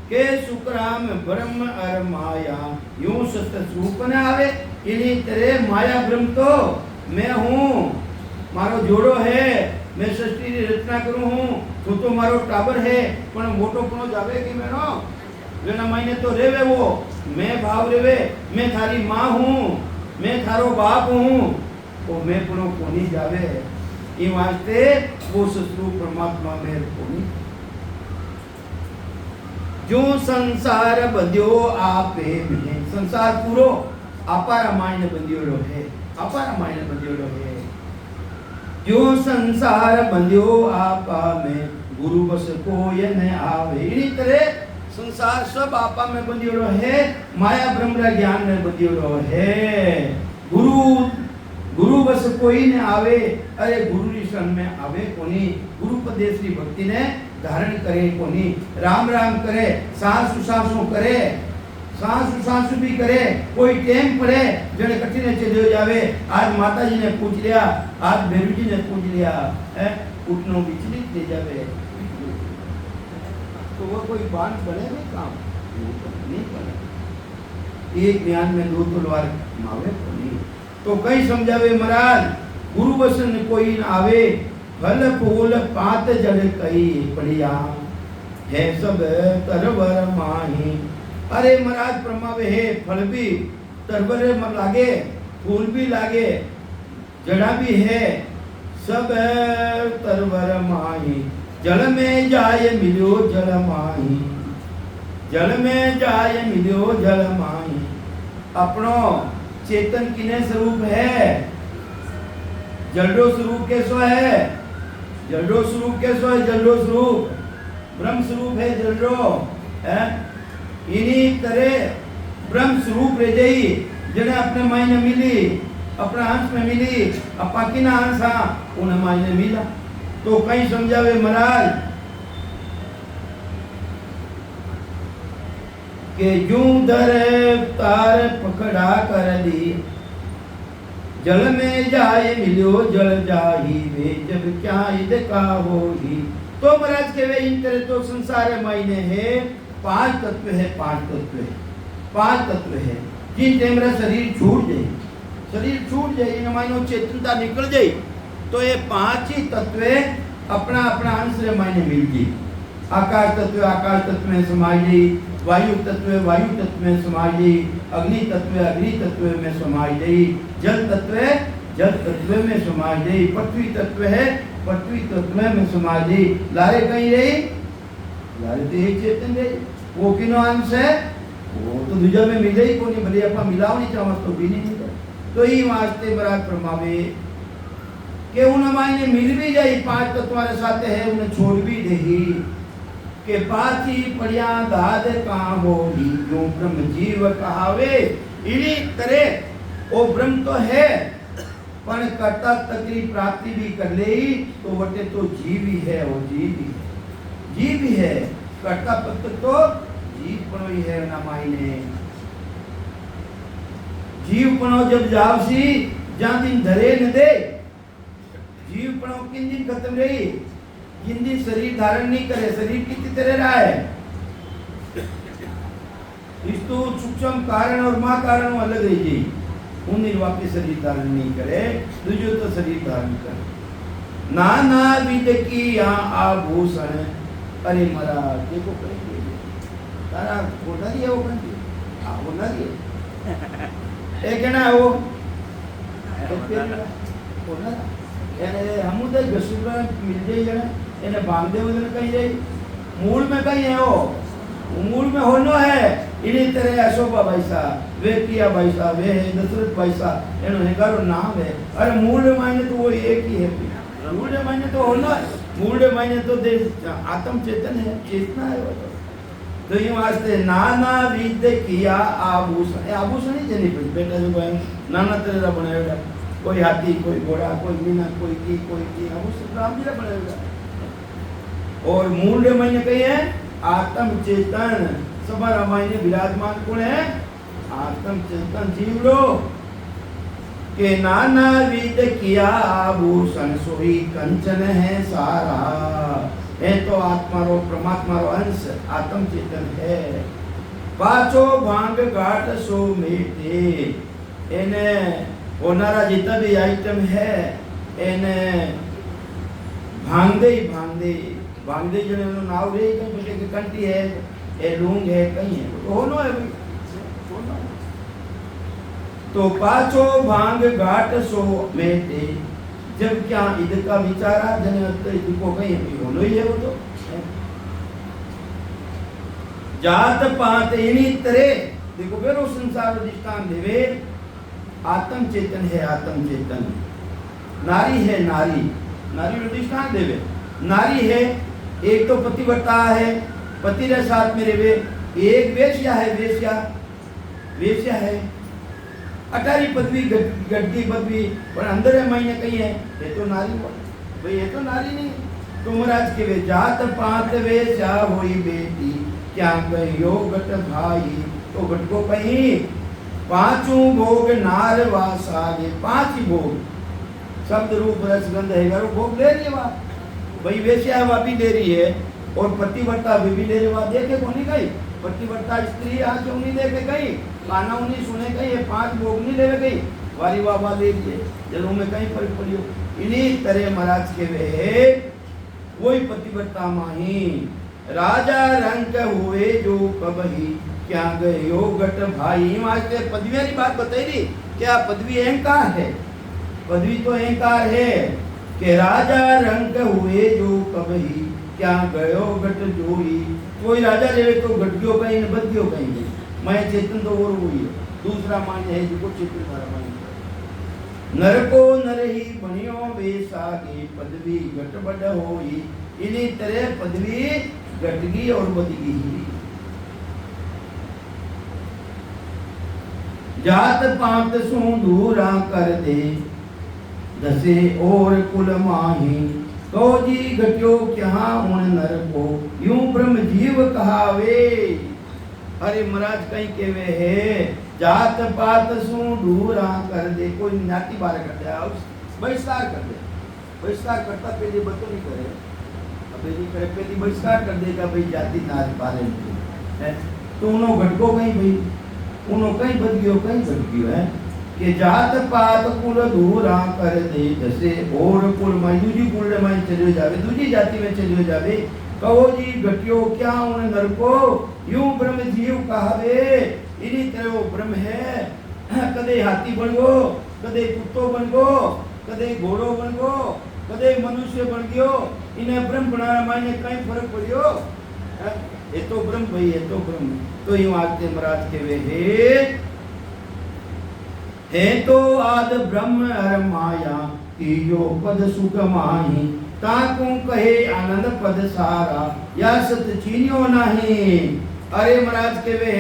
के सुखराम ब्रह्म और माया, यूं सत्य स्वरूप न आवे। इन्हीं तरह माया ब्रह्म तो मैं हूँ, मारो जोड़ो है, मैं सृष्टि की रचना करूँ हूँ, तो मारो टाबर है, पर मोटो पनो जावे कि मेनो लेना मायने तो रेवे वो मैं भाव रेवे। मैं थारी माँ हूँ, मैं थारो बाप हूँ, वो मैं पनो कोनी जावे। ये वास्ते वो स्वरूप परमात्मा में कोनी। जो संसार बंध्यो आपे में, संसार पूरो अपार मायने बंध्योड़ो है, अपार मायने बंध्योड़ो है। जो संसार बंध्यो आपा में, गुरु बस कोय न आवे। इन्हीं तरह संसार सब आपा में बंध्योड़ो है, माया ब्रह्म ज्ञान में बंध्योड़ो है। गुरु बस कोई न आवे। अरे गुरु की शरण में आवे कोनी, गुरु उपदेश की भक्ति ने धारण करे कोनी। राम राम करे, सासु सासु करे, सांसु भी करे, कोई टेम पड़े जने कठिन चले जावे। आज माता जी ने पूछ लिया, आज भैरू जी ने पूछ लिया, है उठनो विचलित ले जावे, तो वो कोई बांध बने नहीं काम नहीं बने। एक ज्ञान में दो तलवार मावे तो नहीं। तो कई समझावे महाराज, गुरु वचन कोई न आवे, फल फूल पात जड़ कई पड़िया, है सब तरवर माही। अरे महाराज परमावे है, फल भी तरवरे में लागे, फूल भी लागे, जड़ा भी है, सब तरवर माही। जल में जाय मिलो जल माही, जल में जाय मिलो जल माही। अपनो चेतन किने स्वरूप है, जलडो स्वरूप कैसो है, जलडो स्वरूप कैसो है, जलडो स्वरूप ब्रह्म स्वरूप है जलडो है। इन्हीं तरह ब्रह्म स्वरूप रह जाई, जने अपने मायने मिली, अपना अंश में मिली, अपा किना अंश उन्हें मायने मिला। तो कहीं समझावे महाराज के यूं दर तार पकड़ा कर दी, जल में जाए मिलो जल जाही, वे जब क्या इद का होही। तो महाराज के वे इन तरह तो संसार मायने है, पांच तत्व है, पांच तत्व है, पांच तत्व है। जिन टाइम मेरा शरीर छूट जाए, शरीर छूट जाए, इन मायनो चेतनता निकल जाए, तो ये पांच ही तत्व अपना अपना अंश रे मायने मिल गई। आकाश तत्व में समाई गई, वायु तत्व में समाई गई, अग्नि तत्व में समाई गई, जल तत्व में समाई गई, पृथ्वी तत्व है, पृथ्वी तत्व में समाई गई। लारे कहीं रही, लारे तो एक चेतन रही, वो किनो अंश है, वो तो दूजा में मिले ही को नहीं, भले अपना मिलाओ नहीं चाहो तो भी नहीं मिले। तो ही वास्ते बराबर परमावे के उन मायने मिल भी जाए, पांच तत्व वाले साथ है, उन्हें छोड़ भी दे के पाची पड़िया दाद कहाँ होगी, जो ब्रह्म जीव कहावे। इन्हीं तरह वो ब्रह्म तो है, पर कर्ता तकरी प्राप्ति भी कर ले तो वटे तो जीव ही है, वो जीव ही है, कर्ता पत्र तो जीव पनो ही है ना मायने। जीव पनो जब जावसी जहाँ दिन धरे न दे, जीव पनो किन दिन खत्म रही, जिन दिन शरीर धारण नहीं करे, शरीर कितनी तरह रहा है, इस तो सूक्ष्म कारण और मां कारण अलग रही जी। उन दिन वापिस शरीर धारण नहीं करे, दूसरे तो शरीर धारण करे। नाना विध की यहाँ आभूषण, अरे महाराज देखो करेंगे तारा होना रही है, वो कंटी होना रही है, एक है ना वो होना यानी हम उधर गसुरा मिल जाए ना, એને બાંધે વગર કઈ જાય, મૂળ में कहीं है, वो मूल में होनो है। इन्हीं तरह अशोभा भाई साहब, वे किया भाई साहब, वे है दशरथ भाई साहब, एनो हेगारो नाम है। अरे मूल मायने तो वो एक ही है, मूल मायने तो होना है, मूल मायने तो देश आत्म चेतन है, चेतना है वो। तो ये वास्ते नाना विध किया आभूषण, आभूषण ही जनी पड़ी बेटा जो है नाना तरह बनाएगा, कोई हाथी, कोई घोड़ा, कोई मीना, कोई की आभूषण राम जी बनाएगा। और मूल मायने कही है आत्म चेतन, सबारा मायने विराजमान कौन है, आत्म चेतन जीव लो के नाना विध किया आभूषण, सोई कंचन है सारा, है तो आत्मा रो परमात्मा रो अंश आत्म चेतन है। पाचो भांग घाट सो मेटे, एने होनारा जितना भी आइटम है, एने भांगदे भांगदे जने नो नाव रे कहीं बेटे के कंटी है, ए लूंग है, कहीं है तो होनो है भाई। तो पाचो भांग घाट सो मेटे, जब क्या इध का विचारा जने इध को कहीं होनो ही है वो तो। जात पात इन्हीं तरह देखो बेरो संसार दृष्टान देवे, आत्म चेतन है, आत्म चेतन नारी है, नारी दृष्टान देवे, नारी है, एक तो पतिव्रता है, पति के साथ में रहे, एक वेश्या है, वेश्या है, अटारी पदवी गड्डी पदवी, पर अंदर है महीने कहीं है, ये तो नारी हुआ भाई, ये तो नारी नहीं। तो महाराज के वे जात पात वेश्या होई बेटी, क्या कहियो गट भाई, तो घटको कहीं पांचों भोग नार वासागे, पांच ही भोग शब्द रूप रस गंध है भोग ले रही है वहां भाई, वैसे है वह भी ले रही है और पतिव्रता भी ले रही है। वहां देखे को नहीं गई पतिव्रता स्त्री आ क्यों नहीं देखे गई, काना नहीं सुने गई, ये पांच भोग नहीं ले गई, वारी बाबा ले लिए जरूर में कहीं फर्क पड़ियो। इन्हीं तरह महाराज के वे वही पतिव्रता माही राजा रंग हुए जो कबही क्या गयो गट भाई। वास्ते पदवी की बात बताई रही, क्या पदवी अहंकार है, पदवी तो अहंकार है कि राजा रंग हुए जो कबही क्या गयो गट जोई। कोई राजा रहे तो घट गयो कहीं न बद गयो कहीं, मैं चेतन तो और हुई है, दूसरा मान्य है जो चेतन सारा मान्य। नर को नर ही बनियो बेसागे पदवी घट बड़ होई। इन्हीं तरह पदवी घटगी और बदगी ही। जात पात सु दूरा कर दे दसे और कुल माही। तो जी घट्यो क्या उन नर को यूं ब्रह्म जीव कहावे। अरे महाराज कहीं केवे है जात पात सु दूरा कर दे, कोई ज्ञाति बार कर दे, बहिष्कार कर दे, बहिष्कार करता पहले बतो नहीं करे, अबे नहीं करे पहले बहिष्कार कर देगा भाई जाति नाच बारे है। तो उन्हों घटको कहीं भाई उन्हों कहीं बद गयो कहीं घट गयो है कि जात पात कुल दूरा कर दे जैसे और कुल में दूजी कुल में चलियो जावे, दूजी जाति में चलियो जावे। कहो जी घटियो क्या उन नर को यूं ब्रह्म जीव कहावे। इन्हीं तरह वो ब्रह्म है, कदे हाथी बन गो, कदे कुत्तो बन गो, कदे घोड़ो बन गो, कदे मनुष्य बन गयो, इन्हें ब्रह्म बनाना माने कहीं फर्क पड़ियो। ये तो ब्रह्म भाई, ये तो ब्रह्म। तो यूं आते महाराज के वे है तो आद ब्रह्म हर माया तीजो पद सुख माही। ताकू कहे आनंद पद सारा या सत चीनियो नहीं। अरे महाराज के वे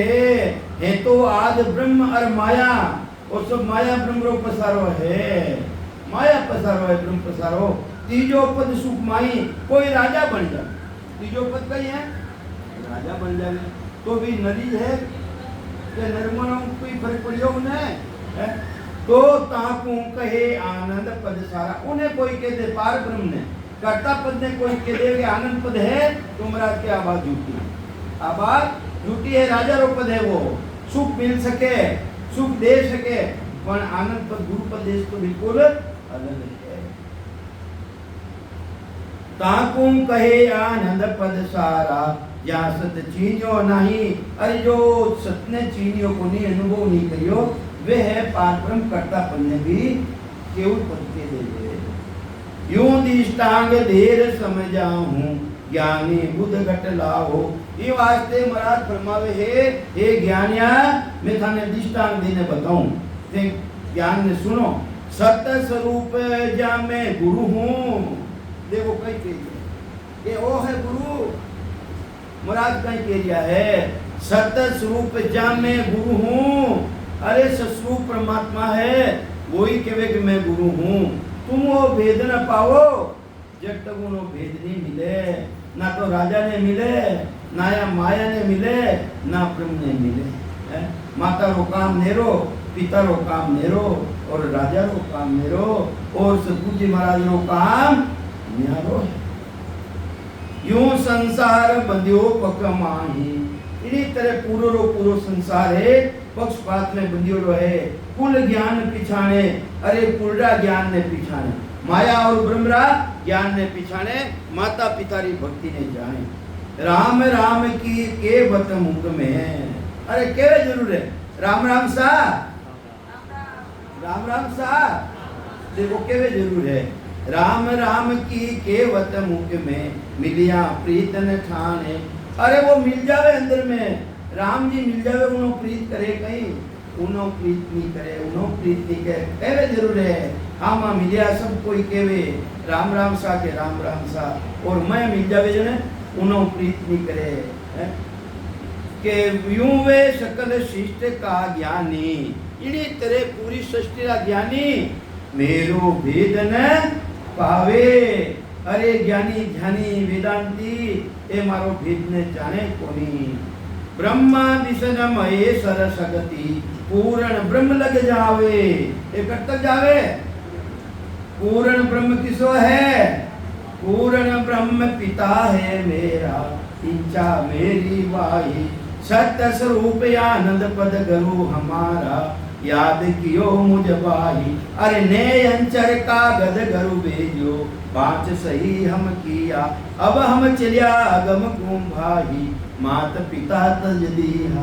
है तो आद ब्रह्म और माया, और सब माया ब्रह्म रो पसारो है, माया पसारो है ब्रह्म पसारो। तीजो पद सुख माही, कोई राजा बन जाए, तीजो पद कहीं है राजा बन जाए तो भी नरी है कि निर्मलों कोई फर्क पड़ियो उन्हें। तो ताकू कहे आनंद पद सारा, उन्हें कोई कह दे पार ब्रह्म ने, कर्ता पद ने कोई कह दे कि आनंद पद है, तो महाराज की आवाज झूठी, आवाज झूठी है। राजा रो पद है, वो सुख मिल सके, सुख दे सके, पर आनंद पद गुरु पद देश तो बिल्कुल अलग है। ताकू कहे आनंद पद सारा या सत चीनियो नहीं। अरे जो सत ने चीनियो को नहीं अनुभव नहीं करियो वे है पारब्रह्म कर्ता पद ने भी केवल पद के दे दे। यूं दिष्टांग देर समझाऊं ज्ञानी बुद्ध घट लाओ। ये वास्ते महाराज फरमावे है, हे ज्ञानिया मैं थाने दिष्टांग देने बताऊं, ते ज्ञान ने सुनो। सत्य स्वरूप जा मैं गुरु हूं। देखो कई कह ये ओ है गुरु, महाराज कहीं कह दिया है सत्य स्वरूप जा मैं गुरु हूं। अरे सस्वरूप परमात्मा है, वही कहे कि मैं गुरु हूं। तुम वो भेद न पाओ जब तक उन्होंने भेद नहीं मिले, ना तो राजा ने मिले, ना या माया ने मिले, ना ब्रह्म ने मिले। माता रो काम नेरो, पिता रो काम नेरो, और राजा रो काम नेरो, और सतगुरु जी महाराज रो काम न्यारो है। यूं संसार बंध्यो पक माही। इन्हीं तरह पूरो रो पूरो संसार है पक्षपात में बंधियो रो है। कुल ज्ञान पिछाने, अरे कुलरा ज्ञान ने पिछाने, माया और ब्रह्मरा ज्ञान ने पिछाने, माता पिता री भक्ति ने जाने। राम राम की के बत मुख में। अरे केवे जरूर है राम राम सा, राम राम सा, देखो केवे जरूर है। राम राम की केवत मुख में मिलिया प्रीत न ठाने। अरे वो मिल जावे अंदर में, राम जी मिल जावे, उन्हों प्रीत करे कहीं, उन्हों प्रीत नहीं करे, उन्हों प्रीत नहीं करे, केवे जरूर है। हाँ माँ मिलिया सब कोई केवे राम राम सा के राम राम सा, और मैं मिल जावे जो ने उन्हों प्रीत नहीं करे है? के यूं वे सकल शिष्ट का ज्ञानी। इन्हीं तरह पूरी सृष्टि का ज्ञानी मेरो भेद न पावे। अरे ज्ञानी ध्यानी वेदांती ए मारो भेद ने जाने कोनी। ब्रह्मा विष्णु महेश्वर सकती पूर्ण ब्रह्म लग जावे, ये कब तक जावे? पूर्ण ब्रह्म किसो है? पूर्ण ब्रह्म पिता है मेरा, इच्छा मेरी वाही, सत्य स्वरूप आनंद पद गुरु हमारा, याद कियो मुझ बाही, अरे ने अंचर का गद गुरु भेजो, बात सही हम किया, अब हम चलिया गम कुम भाई, माता पिता तज दिया।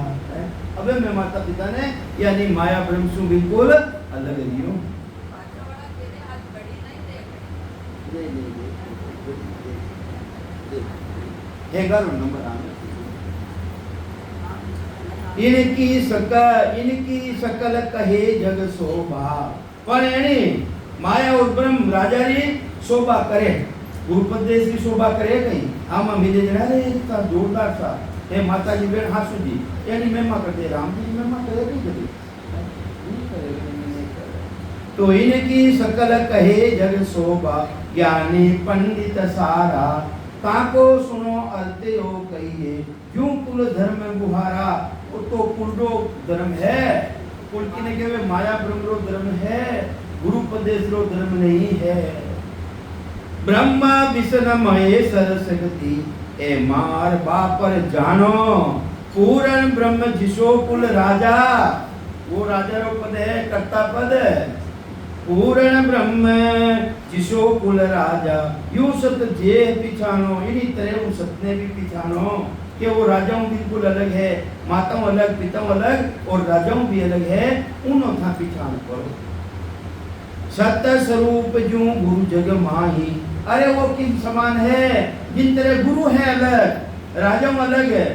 अबे मैं माता पिता ने यानी माया ब्रह्म से बिल्कुल अलग रही हूँ। इनकी सकल कहे जग शोभा, पर एनी माया और ब्रह्म राजा री शोभा करे, गुरुपदेश की शोभा करे कहीं आमा मिले जरा रे इतना जोरदार सा हे माता जी बेन हासु जी यानी महिमा करते, राम जी महिमा करे नहीं कभी तो इनकी सकल कहे जग शोभा, ज्ञानी पंडित सारा, ताको सुनो अर्थे हो कहिए, यूं कुल धर्म बुहारा, वो तो कुल धर्म है, कुल किने के माया ब्रह्म धर्म है, गुरुपदेश रो धर्म नहीं है। ब्रह्मा विष्णु महेश्वर सकती, ए मार बापर जानो, पूर्ण ब्रह्म जिसो कुल राजा, वो राजा रो पद है, कर्ता पद, पूर्ण ब्रह्म जिसो कुल राजा, यूं सत जे पिछानो, इन्हीं तरह उन सत्य भी पिछानो, कि वो राजाओं बिल्कुल अलग है, माताओं अलग, पिताओं अलग और राजाओं भी अलग है, उन्हों था पिछान करो। सत्य स्वरूप जो गुरु जग माही, अरे वो किन समान है, जिन तरह गुरु है अलग, राजाओं अलग है,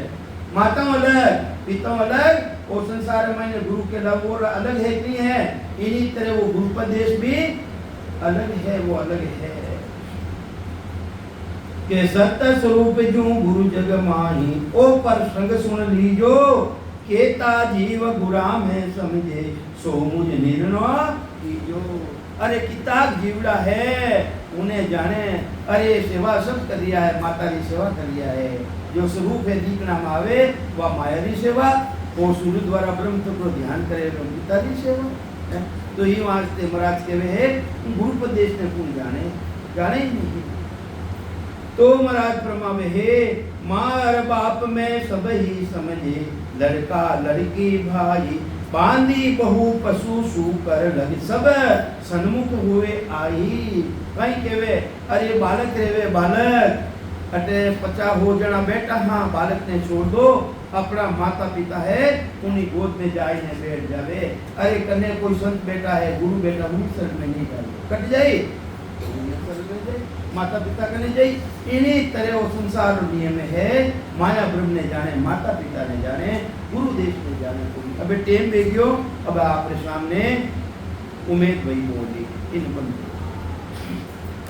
माताओं अलग, पिताओं अलग, और संसार में गुरु के अलावा वो अलग है कि नहीं है, इन्हीं तरह वो गुरुपदेश भी अलग है, वो अलग है। के सत्य स्वरूप जो गुरु जग माही, ओ पर संग सुन लीजो, केता जीव गुरा में समझे, सो मुझ निर्णय कीजो। अरे किताब जीवड़ा है, उन्हें जाने, अरे सेवा सब कर दिया है, माता की सेवा कर दिया है, जो स्वरूप है दीपना मावे वह माया की सेवा, और सूर्य द्वारा ब्रह्म तत्व को ध्यान करे ब्रह्म पिता की सेवा। तो ही वास्ते महाराज के वे गुरुपदेश ने कौन जाने ही नहीं। तो महाराज प्रमावे है, मार बाप में सब ही समझे, लड़का लड़की भाई, बांधी बहु पशु सूकर लग, सब सन्मुख हुए आई। कहीं केवे अरे बालक रेवे बालक, अटे 50 हो जना बेटा, हाँ बालक ने छोड़ दो, अपना माता पिता है उन्हीं गोद में जाए ने बैठ जावे। अरे कन्ने कोई संत बेटा है, गुरु बेटा, उन्हीं सर में नहीं डाले, कट जाए माता पिता कने जाई। इन्हीं तरह वो संसार नियम है, माया ब्रह्म ने जाने, माता पिता ने जाने, गुरु देश ने जाने। अबे टेम बेगियो, अब आपके सामने उम्मीद वही बोली इन बंदों।